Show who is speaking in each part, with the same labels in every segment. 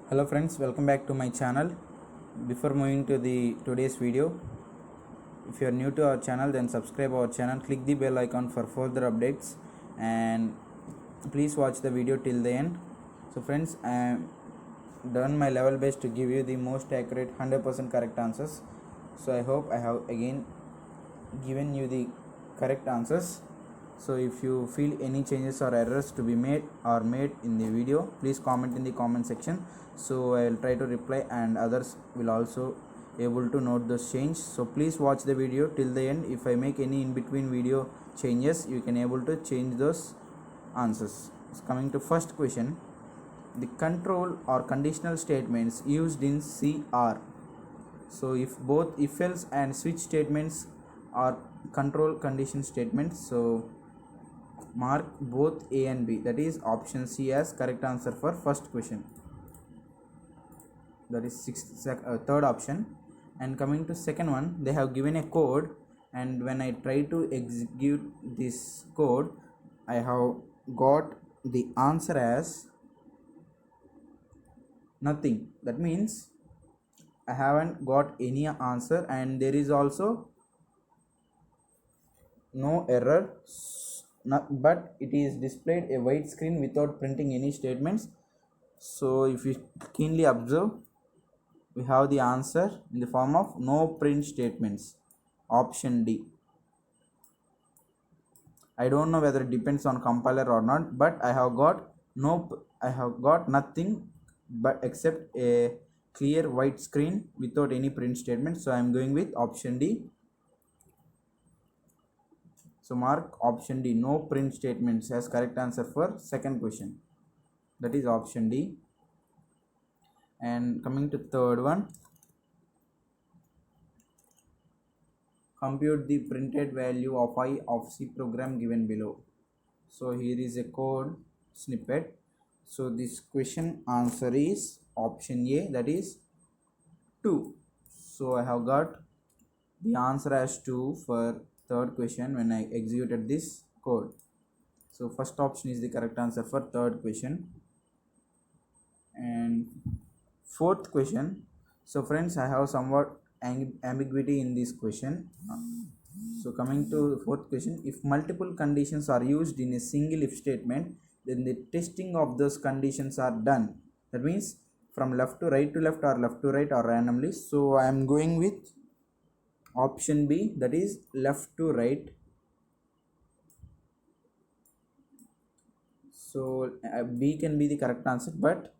Speaker 1: Hello friends, welcome back to my channel. Before moving to the today's video, if you are new to our channel, then subscribe our channel, click the bell icon for further updates, and please watch the video till the end. So friends, I am done my level best to give you the most accurate 100% correct answers. So I hope I have again given you the correct answers. So if you feel any changes or errors to be made in the video, please comment in the comment section, so I will try to reply, and others will also able to note those change. So please watch the video till the end. If I make any in between video changes, you can able to change those answers. So coming to first question, the control or conditional statements used in C are. So if both if else and switch statements are control condition statements, so mark both A and B, that is option C as correct answer for first question, that is third option. And coming to second one, they have given a code, and when I try to execute this code, I have got the answer as nothing. That means I haven't got any answer, and there is also no error, but it is displayed a white screen without printing any statements. So if you keenly observe, we have the answer in the form of no print statements, option D. I don't know whether it depends on compiler or not, but I have got nothing but except a clear white screen without any print statement. So I am going with option D. So mark option D, no print statements, as correct answer for second question, that is option D. And coming to third one, compute the printed value of I of C program given below. So here is a code snippet. So this question answer is option A, that is 2. So I have got the answer as 2 for third question when I executed this code. So first option is the correct answer for third question. And fourth question, so friends, I have somewhat ambiguity in this question. So coming to fourth question, if multiple conditions are used in a single if statement, then the testing of those conditions are done. That means from left to right or left to right or randomly. So I am going with option B, that is left to right. So B can be the correct answer, but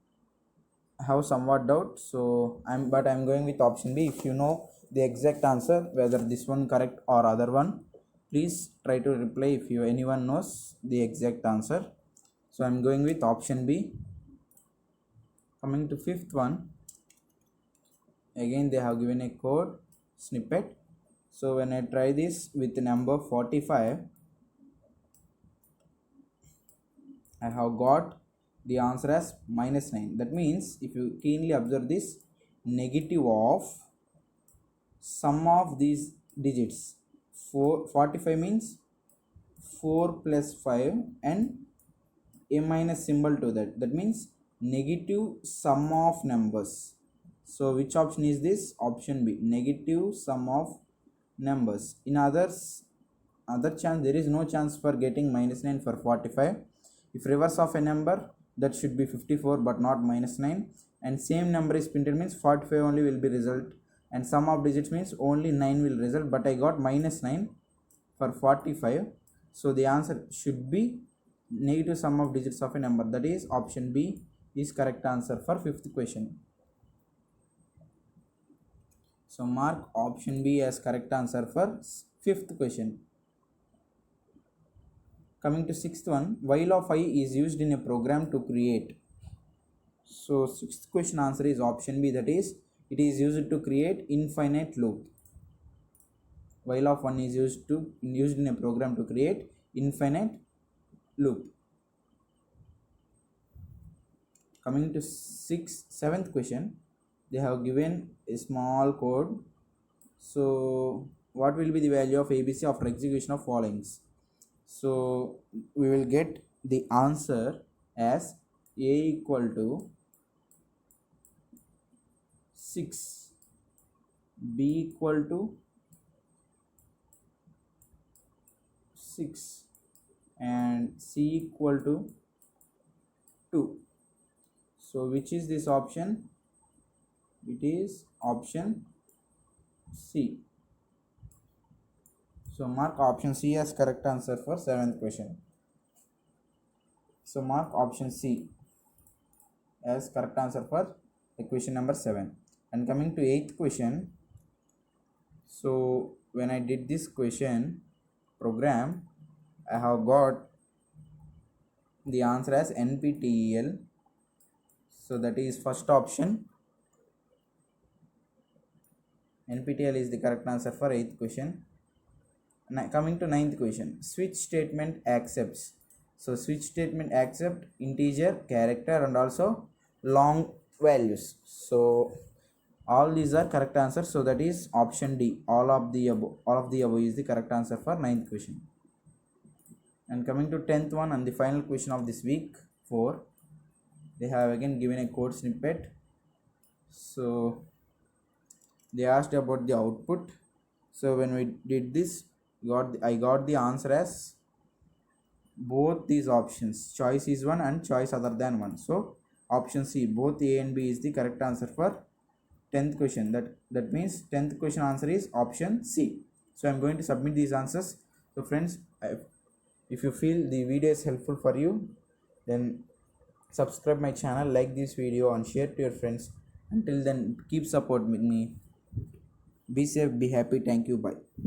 Speaker 1: I have somewhat doubt. So I'm going with option B. If you know the exact answer, whether this one correct or other one, please try to reply if anyone knows the exact answer. So I'm going with option B. Coming to fifth one, again they have given a code snippet. So when I try this with the number 45, I have got the answer as -9. That means if you keenly observe this, negative of sum of these digits, 45 means 4 plus 5 and a minus symbol to that, that means negative sum of numbers. So which option is this? Option B, negative sum of numbers. In other chance, there is no chance for getting -9 for 45. If reverse of a number, that should be 54 but not -9, and same number is printed means 45 only will be result, and sum of digits means only 9 will result, but I got -9 for 45. So the answer should be negative sum of digits of a number, that is option B is correct answer for fifth question. So mark option B as correct answer for fifth question. Coming to sixth one, while of I is used in a program to create. So sixth question answer is option B, that is it is used to create infinite loop. While of 1 is used in a program to create infinite loop. Coming to seventh question, they have given a small code. So what will be the value of ABC after execution of followings? So we will get the answer as A equal to 6, b equal to 6, and c equal to 2. So which is this option? It is option C. So mark option C as correct answer for 7th question. So mark option C as correct answer for the question number 7. And coming to 8th question, so when I did this question program, I have got the answer as NPTEL. So that is first option. NPTEL is the correct answer for 8th question. Now coming to 9th question, switch statement accepts. So switch statement accept integer, character, and also long values. So all these are correct answers. So that is option D. All of the above is the correct answer for 9th question. And coming to 10th one and the final question of this week 4, they have again given a code snippet. So they asked about the output. So when we did this, I got the answer as both these options. Choice is 1 and choice other than 1. So option C, both A and B is the correct answer for 10th question. That means 10th question answer is option C. So I'm going to submit these answers. So friends, if you feel the video is helpful for you, then subscribe my channel, like this video, and share to your friends. Until then, keep support with me. Be safe, be happy. Thank you. Bye.